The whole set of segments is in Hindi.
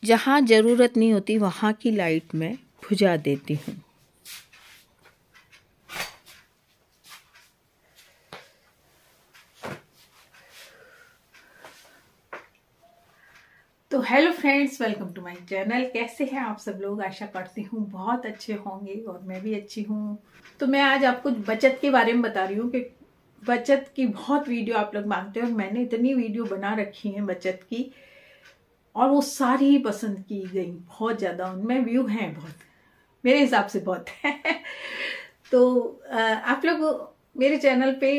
जहाँ ज़रूरत नहीं होती वहाँ की लाइट मैं बुझा देती हूँ। तो hello friends, welcome to my channel. कैसे हैं आप सब लोग? आशा करती हूँ बहुत अच्छे होंगे और मैं भी अच्छी हूँ। तो मैं आज आपको बचत के बारे में बता रही हूँ कि बचत की बहुत वीडियो आप लोग मांगते हैं और मैंने इतनी वीडियो बना रखी है बचत की और वो सारी ही पसंद की गई। बहुत ज़्यादा उनमें व्यू हैं, बहुत मेरे हिसाब से बहुत है। तो आप लोग मेरे चैनल पे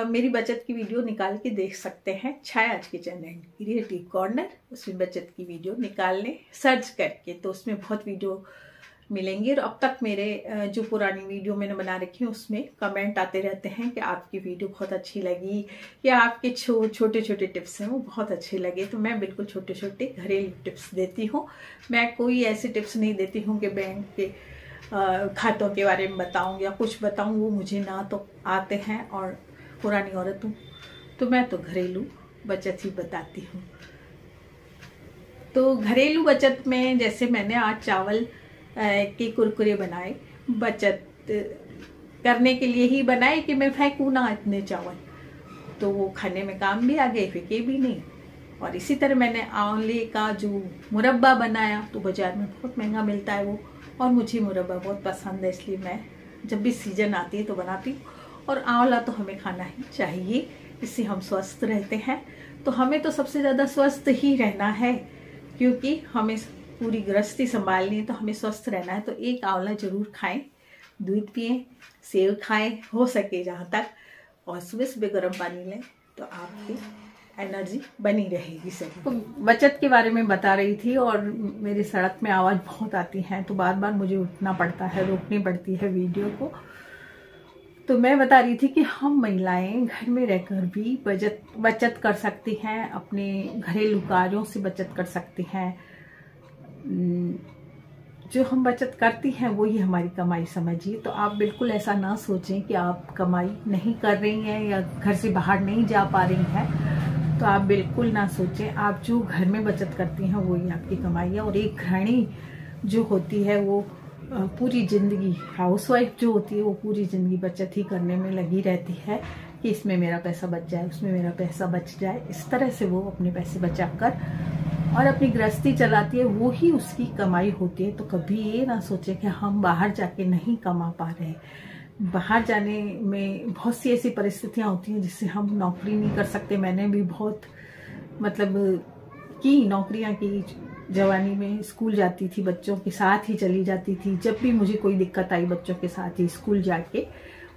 मेरी बचत की वीडियो निकाल के देख सकते हैं। छायाज किचन एंड क्रिएटिव कॉर्नर, उसमें बचत की वीडियो निकाल लें सर्च करके, तो उसमें बहुत वीडियो मिलेंगी। और अब तक मेरे जो पुरानी वीडियो मैंने बना रखी है उसमें कमेंट आते रहते हैं कि आपकी वीडियो बहुत अच्छी लगी या आपके छोटे छोटे टिप्स हैं वो बहुत अच्छे लगे। तो मैं बिल्कुल छोटे छोटे घरेलू टिप्स देती हूँ। मैं कोई ऐसे टिप्स नहीं देती हूँ कि बैंक के खातों के बारे में बताऊँ या कुछ बताऊँ, वो मुझे ना तो आते हैं और पुरानी औरत हूँ, तो मैं तो घरेलू बचत ही बताती हूँ। तो घरेलू बचत में जैसे मैंने आज चावल के कुरकुरे बनाए, बचत करने के लिए ही बनाए कि मैं फेंकूँ ना इतने चावल, तो वो खाने में काम भी आ गए, फेंके भी नहीं। और इसी तरह मैंने आंवले का जो मुरब्बा बनाया, तो बाजार में बहुत महंगा मिलता है वो, और मुझे मुरब्बा बहुत पसंद है, इसलिए मैं जब भी सीजन आती है तो बनाती हूँ। और आंवला तो हमें खाना ही चाहिए, इससे हम स्वस्थ रहते हैं। तो हमें तो सबसे ज़्यादा स्वस्थ ही रहना है, क्योंकि हमें पूरी गृहस्थी संभालनी है, तो हमें स्वस्थ रहना है। तो एक आंवला जरूर खाएं, दूध पिएं, सेव खाएं हो सके जहाँ तक, और सुबह सुबह गर्म पानी लें, तो आपकी एनर्जी बनी रहेगी सही। तो बचत के बारे में बता रही थी और मेरी सड़क में आवाज़ बहुत आती है, तो बार बार मुझे उठना पड़ता है, रोकनी पड़ती है वीडियो को। तो मैं बता रही थी कि हम महिलाएं घर में रहकर भी बचत कर सकती हैं, अपने घरेलू कार्यों से बचत कर सकती हैं। जो हम बचत करती हैं वो ही हमारी कमाई समझिए। तो आप बिल्कुल ऐसा ना सोचें कि आप कमाई नहीं कर रही हैं या घर से बाहर नहीं जा पा रही हैं, तो आप बिल्कुल ना सोचें। आप जो घर में बचत करती हैं वो ही आपकी कमाई है। और एक गृहिणी जो होती है वो पूरी ज़िंदगी, हाउसवाइफ जो होती है वो पूरी ज़िंदगी बचत ही करने में लगी रहती है कि इसमें मेरा पैसा बच जाए, उसमें मेरा पैसा बच जाए। इस तरह से वो अपने पैसे बचा कर और अपनी गृहस्थी चलाती है, वो ही उसकी कमाई होती है। तो कभी ये ना सोचे कि हम बाहर जाके नहीं कमा पा रहे। बाहर जाने में बहुत सी ऐसी परिस्थितियां होती हैं जिससे हम नौकरी नहीं कर सकते। मैंने भी बहुत की नौकरियां की, जवानी में स्कूल जाती थी, बच्चों के साथ ही चली जाती थी। जब भी मुझे कोई दिक्कत आई, बच्चों के साथ ही स्कूल जाके,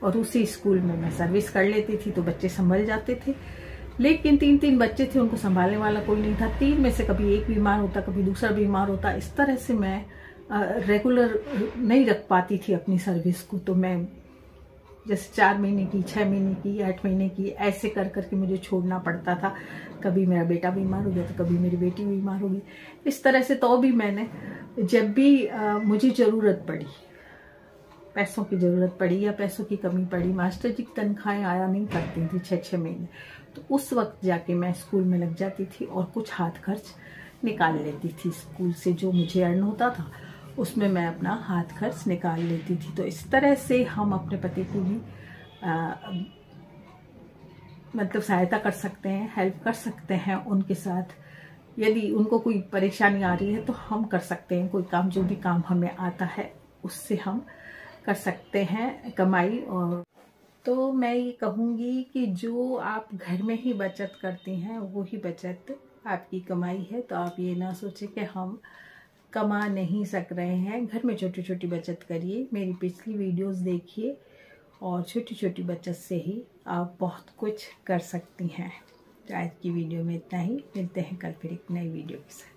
और उसी स्कूल में मैं सर्विस कर लेती थी, तो बच्चे संभल जाते थे। लेकिन 3 बच्चे थे, उनको संभालने वाला कोई नहीं था। 3 में से कभी एक बीमार होता, कभी दूसरा बीमार होता। इस तरह से मैं रेगुलर नहीं रख पाती थी अपनी सर्विस को। तो मैं जैसे 4 महीने की, 6 महीने की, 8 महीने की, ऐसे कर करके मुझे छोड़ना पड़ता था। कभी मेरा बेटा बीमार हो गया, तो कभी मेरी बेटी बीमार हो गई। इस तरह से तो भी मैंने जब भी मुझे ज़रूरत पड़ी, पैसों की ज़रूरत पड़ी या पैसों की कमी पड़ी, मास्टर जी की तनख्वाहें आया नहीं करती थी 6-6 महीने, तो उस वक्त जाके मैं स्कूल में लग जाती थी और कुछ हाथ खर्च निकाल लेती थी। स्कूल से जो मुझे अर्न होता था उसमें मैं अपना हाथ खर्च निकाल लेती थी। तो इस तरह से हम अपने पति की भी मतलब सहायता कर सकते हैं, हेल्प कर सकते हैं उनके साथ। यदि उनको कोई परेशानी आ रही है तो हम कर सकते हैं कोई काम, जो भी काम हमें आता है उससे हम कर सकते हैं कमाई। और तो मैं ये कहूँगी कि जो आप घर में ही बचत करती हैं वो ही बचत आपकी कमाई है। तो आप ये ना सोचें कि हम कमा नहीं सक रहे हैं, घर में छोटी छोटी बचत करिए, मेरी पिछली वीडियोस देखिए और छोटी छोटी बचत से ही आप बहुत कुछ कर सकती हैं। तो आज की वीडियो में इतना ही, मिलते हैं कल फिर एक नई वीडियो के साथ।